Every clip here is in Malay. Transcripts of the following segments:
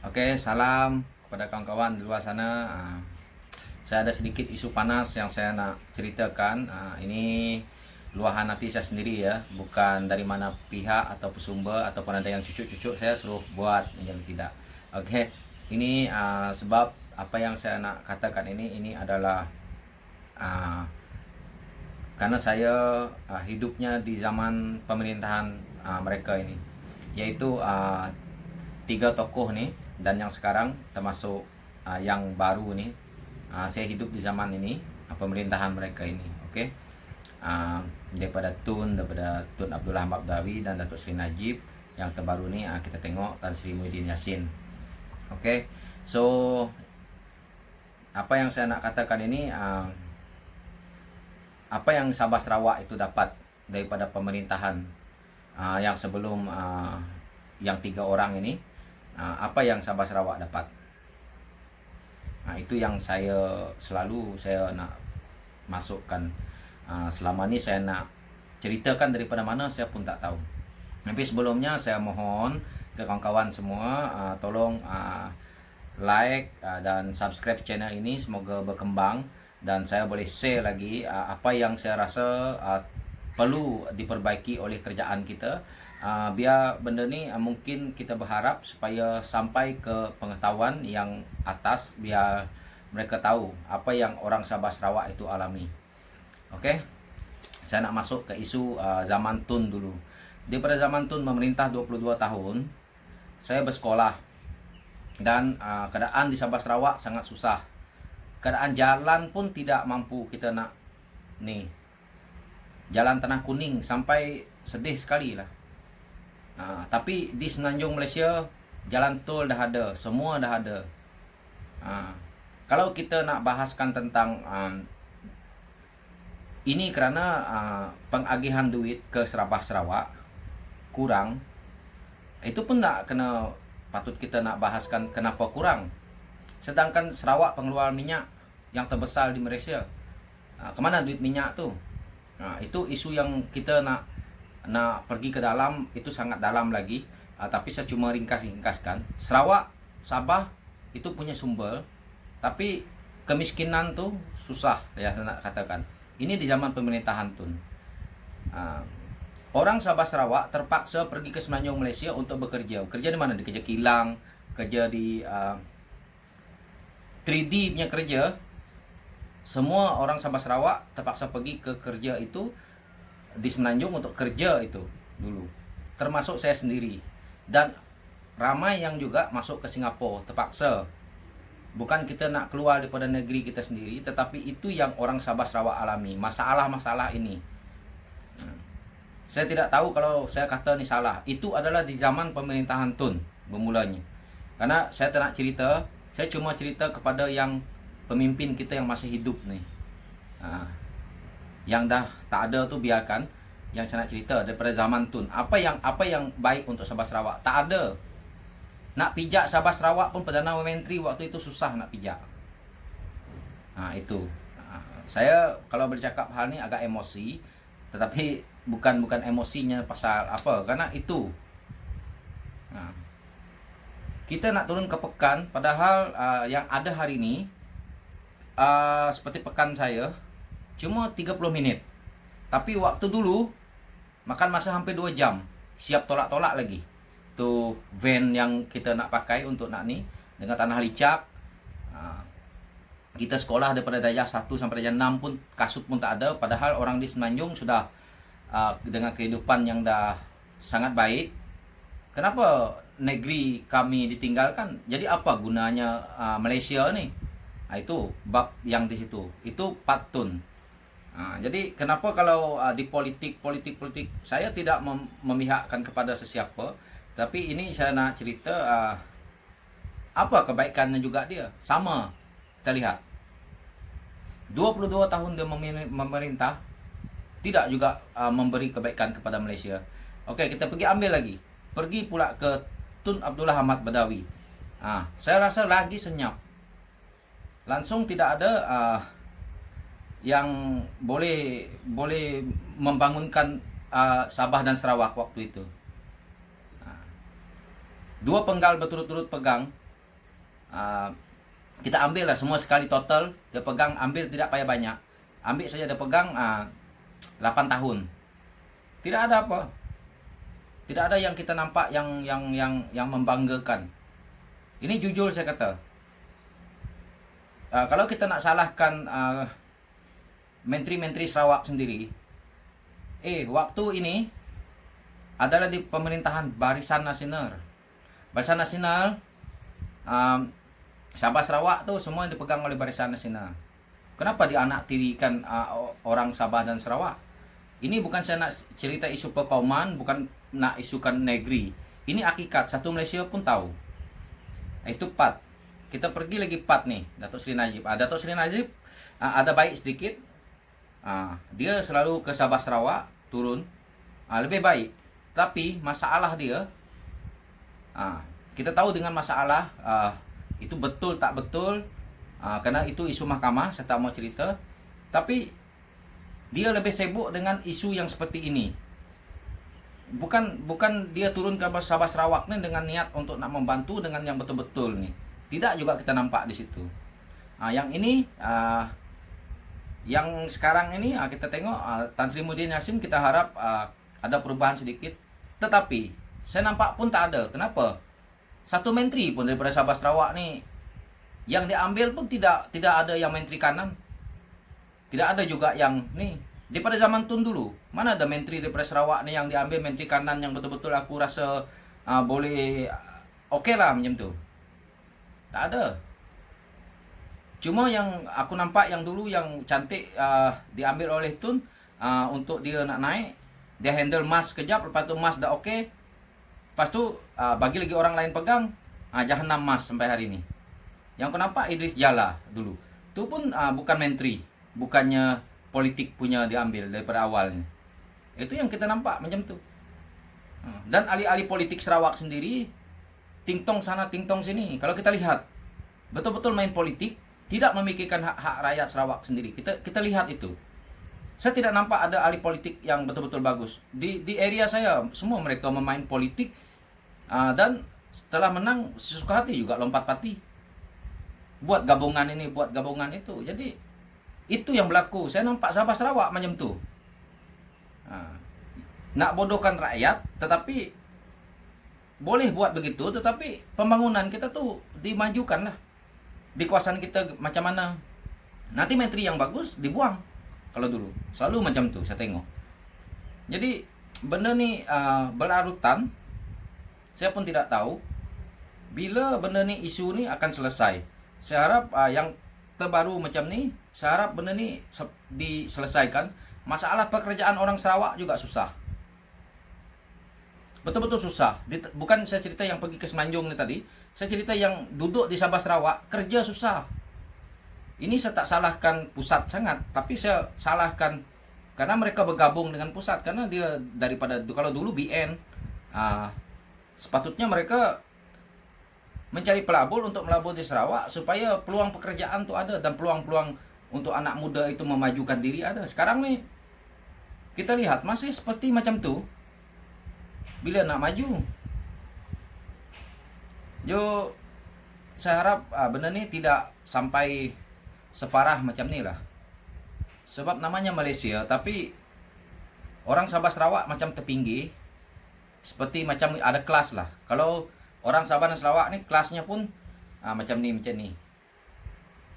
Oke, salam kepada kawan-kawan di luar sana. Saya ada sedikit isu panas yang saya nak ceritakan. Ini luahan hati saya sendiri ya, bukan dari mana pihak atau sumber ataupun ada yang cucuk-cucuk saya suruh buat yang tidak. Oke, ini sebab apa yang saya nak katakan ini adalah uh, karena saya hidupnya di zaman pemerintahan mereka ini, yaitu tiga tokoh nih, dan yang sekarang termasuk yang baru nih, saya hidup di zaman ini pemerintahan mereka ini. Oke, daripada Tun Abdullah Ahmad Badawi dan Datuk Seri Najib. Yang terbaru nih kita tengok Tan Sri Muhyiddin Yassin. Oke, so apa yang saya nak katakan ini, apa yang Sabah Sarawak itu dapat daripada pemerintahan yang sebelum yang tiga orang ini, apa yang Sabah Sarawak dapat. Itu yang selalu saya nak masukkan. Selama ni saya nak ceritakan daripada mana saya pun tak tahu. Tapi sebelumnya saya mohon ke kawan-kawan semua, tolong like dan subscribe channel ini, semoga berkembang dan saya boleh share lagi apa yang saya rasa perlu diperbaiki oleh kerajaan kita. Biar benda ni mungkin kita berharap supaya sampai ke pengetahuan yang atas, biar mereka tahu apa yang orang Sabah Sarawak itu alami. Okey, saya nak masuk ke isu zaman Tun dulu. Daripada zaman Tun memerintah 22 tahun, saya bersekolah dan keadaan di Sabah Sarawak sangat susah. Keadaan jalan pun tidak mampu kita nak ni. Jalan Tanah Kuning sampai sedih sekali lah. Tapi di Semenanjung Malaysia jalan tol dah ada, semua dah ada. Kalau kita nak bahaskan tentang ini kerana pengagihan duit ke Sabah Sarawak kurang, itu pun tak kena, patut kita nak bahaskan kenapa kurang. Sedangkan Sarawak pengeluar minyak yang terbesar di Malaysia, kemana duit minyak tu? Itu isu yang kita nak pergi ke dalam, itu sangat dalam lagi. Tapi saya cuma ringkaskan. Sarawak, Sabah itu punya sumber, tapi kemiskinan tu susah ya saya nak katakan. Ini di zaman pemerintahan Tun. Orang Sabah Sarawak terpaksa pergi ke Semenanjung Malaysia untuk bekerja. Kerja di mana? Di kerja kilang, kerja di 3D punya kerja. Semua orang Sabah Sarawak terpaksa pergi ke kerja itu di Semenanjung untuk kerja itu dulu. Termasuk saya sendiri. Dan ramai yang juga masuk ke Singapura terpaksa. Bukan kita nak keluar daripada negeri kita sendiri, tetapi itu yang orang Sabah Sarawak alami, masalah-masalah ini. Saya tidak tahu kalau saya kata ni salah. Itu adalah di zaman pemerintahan Tun bermulanya. Karena saya tak nak cerita, saya cuma cerita kepada yang pemimpin kita yang masih hidup ni. Yang dah tak ada tu biarkan. Yang saya nak cerita daripada zaman Tun, apa yang baik untuk Sabah Sarawak? Tak ada. Nak pijak Sabah Sarawak pun Perdana Menteri waktu itu susah nak pijak. Itu. Saya kalau bercakap hal ni agak emosi, tetapi bukan emosinya pasal apa, karena itu kita nak turun ke pekan, padahal yang ada hari ni seperti pekan saya cuma 30 minit. Tapi waktu dulu makan masa hampir 2 jam. Siap tolak-tolak lagi. Tu van yang kita nak pakai untuk nak ni, dengan tanah licak. Kita sekolah daripada darjah 1 sampai darjah 6 pun kasut pun tak ada, padahal orang di Semenanjung sudah dengan kehidupan yang dah sangat baik. Kenapa negeri kami ditinggalkan? Jadi apa gunanya Malaysia ni? Itu bab yang di situ. Itu patun. Jadi kenapa kalau di politik saya tidak memihakkan kepada sesiapa, tapi ini saya nak cerita apa kebaikannya juga dia. Sama kita lihat 22 tahun dia memerintah, tidak juga memberi kebaikan kepada Malaysia. Okey, kita pergi pula ke Tun Abdullah Ahmad Badawi. Saya rasa lagi senyap. Langsung tidak ada yang boleh membangunkan Sabah dan Sarawak waktu itu. Dua penggal berturut-turut pegang, uh, kita ambil lah semua sekali total, dia pegang, ambil tidak payah banyak. Ambil saja dia pegang 8 tahun. Tidak ada apa. Tidak ada yang kita nampak yang membanggakan. Ini jujur saya kata. Kalau kita nak salahkan menteri-menteri Sarawak sendiri, waktu ini adalah di pemerintahan Barisan Nasional. Barisan Nasional, Sabah Sarawak tu semua dipegang oleh Barisan Nasional. Kenapa dianaktirikan orang Sabah dan Sarawak? Ini bukan saya nak cerita isu perkauman, bukan nak isukan negeri. Ini hakikat, satu Malaysia pun tahu. Itu PAT. Kita pergi lagi PAT nih, Datuk Seri Najib. Datuk Seri Najib ada baik sedikit. Dia selalu ke Sabah Sarawak, turun. Lebih baik. Tapi masalah dia, kita tahu dengan masalah, itu betul tak betul, karena itu isu mahkamah, saya tak mau cerita. Tapi dia lebih sibuk dengan isu yang seperti ini. Bukan dia turun ke Sabah Sarawak ni dengan niat untuk nak membantu dengan yang betul-betul ni. Tidak juga kita nampak di situ. Yang ini, yang sekarang ini kita tengok Tan Sri Muhyiddin Yassin, kita harap ada perubahan sedikit. Tetapi saya nampak pun tak ada. Kenapa? Satu menteri pun daripada Sabah Sarawak ni yang diambil pun tidak ada yang menteri kanan. Tidak ada juga yang ni. Daripada zaman Tun dulu, mana ada menteri daripada Sarawak ni yang diambil menteri kanan yang betul-betul aku rasa boleh okey lah macam tu. Tak ada. Cuma yang aku nampak yang dulu yang cantik diambil oleh Tun untuk dia nak naik, dia handle mas kejap, lepas tu mas dah okey. Lepas tu bagi lagi orang lain pegang, Jahanam Mas sampai hari ni. Yang aku nampak Idris Jala dulu. Tu pun bukan menteri, bukannya politik punya diambil daripada awalnya. Itu yang kita nampak macam tu. Dan ahli-ahli politik Sarawak sendiri tingtong sana tingtong sini. Kalau kita lihat betul-betul main politik, tidak memikirkan hak rakyat Sarawak sendiri. Kita lihat itu. Saya tidak nampak ada ahli politik yang betul-betul bagus. Di area saya semua mereka memain politik, dan setelah menang sesuka hati juga lompat parti. Buat gabungan ini, buat gabungan itu. Jadi itu yang berlaku. Saya nampak Sabah Sarawak macam tu. Nak bodohkan rakyat, tetapi boleh buat begitu, tetapi pembangunan kita tu dimajukan lah. Di kawasan kita macam mana. Nanti menteri yang bagus dibuang. Kalau dulu selalu macam tu saya tengok. Jadi benda ni berlarutan. Saya pun tidak tahu bila benda ni, isu ni akan selesai. Saya harap yang terbaru macam ni, saya harap benda ni diselesaikan. Masalah pekerjaan orang Sarawak juga susah. Betul-betul susah. Bukan saya cerita yang pergi ke Semenanjung ni tadi. Saya cerita yang duduk di Sabah Sarawak, kerja susah. Ini saya tak salahkan pusat sangat, tapi saya salahkan karena mereka bergabung dengan pusat. Karena dia daripada, kalau dulu BN, sepatutnya mereka mencari pelabur untuk melabur di Sarawak supaya peluang pekerjaan tu ada dan peluang-peluang untuk anak muda itu memajukan diri ada. Sekarang ni kita lihat masih seperti macam tu. Bila nak maju, saya harap benda ni tidak sampai separah macam ni lah. Sebab namanya Malaysia, tapi orang Sabah Sarawak macam terpinggir. Seperti macam ada kelas lah. Kalau orang Sabah dan Sarawak ni kelasnya pun macam ni.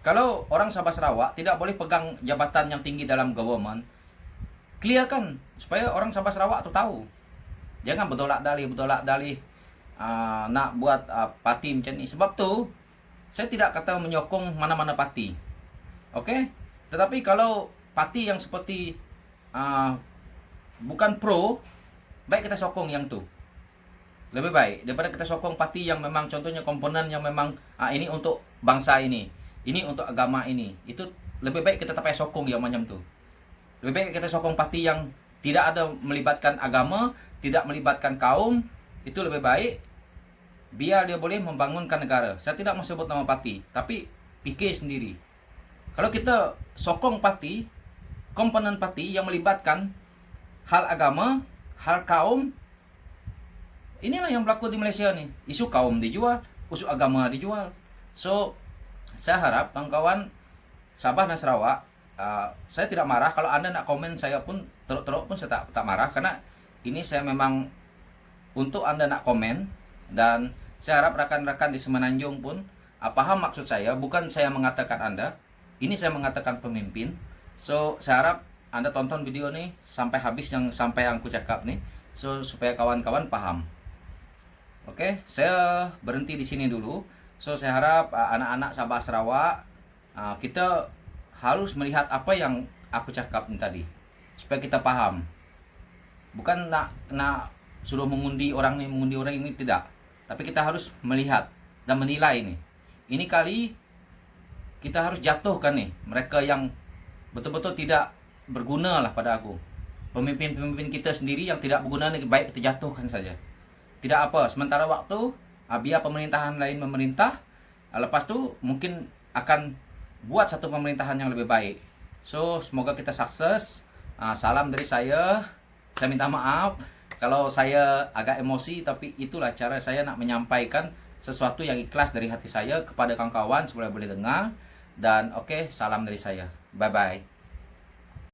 Kalau orang Sabah Sarawak tidak boleh pegang jabatan yang tinggi dalam government, clearkan supaya orang Sabah Sarawak tu tahu. Jangan bertolak dalih nak buat parti macam ni. Sebab tu saya tidak kata menyokong mana-mana parti. Okey? Tetapi kalau parti yang seperti bukan pro, baik kita sokong yang tu. Lebih baik daripada kita sokong parti yang memang contohnya komponen yang memang ini untuk bangsa ini untuk agama ini. Itu lebih baik kita tak payah sokong yang macam tu. Lebih baik kita sokong parti yang tidak ada melibatkan agama, tidak melibatkan kaum. Itu lebih baik, biar dia boleh membangunkan negara. Saya tidak mau sebut nama parti, tapi fikir sendiri. Kalau kita sokong parti, komponen parti yang melibatkan hal agama, hal kaum, inilah yang berlaku di Malaysia ni. Isu kaum dijual, isu agama dijual. So saya harap kawan-kawan Sabah dan Sarawak, saya tidak marah kalau Anda nak komen saya pun teruk-teruk pun saya tak marah, karena ini saya memang untuk Anda nak komen. Dan saya harap rekan-rekan di Semenanjung pun paham maksud saya, bukan saya mengatakan Anda, ini saya mengatakan pemimpin. So saya harap Anda tonton video nih sampai habis, yang sampai yang aku cakap nih, so supaya kawan-kawan paham. Oke, saya berhenti di sini dulu. So saya harap anak-anak Sabah Sarawak, kita harus melihat apa yang aku cakap tadi, supaya kita paham. Bukan nak suruh mengundi orang ini, tidak. Tapi kita harus melihat dan menilai nih. Ini kali kita harus jatuhkan nih mereka yang betul-betul tidak berguna lah pada aku. Pemimpin-pemimpin kita sendiri yang tidak berguna nih, baik kita jatuhkan saja. Tidak apa, sementara waktu biar pemerintahan lain memerintah, lepas tu mungkin akan buat satu pemerintahan yang lebih baik. So semoga kita sukses. Salam dari saya. Saya minta maaf kalau saya agak emosi, tapi itulah cara saya nak menyampaikan sesuatu yang ikhlas dari hati saya kepada kawan-kawan supaya boleh dengar. Dan oke, salam dari saya. Bye bye.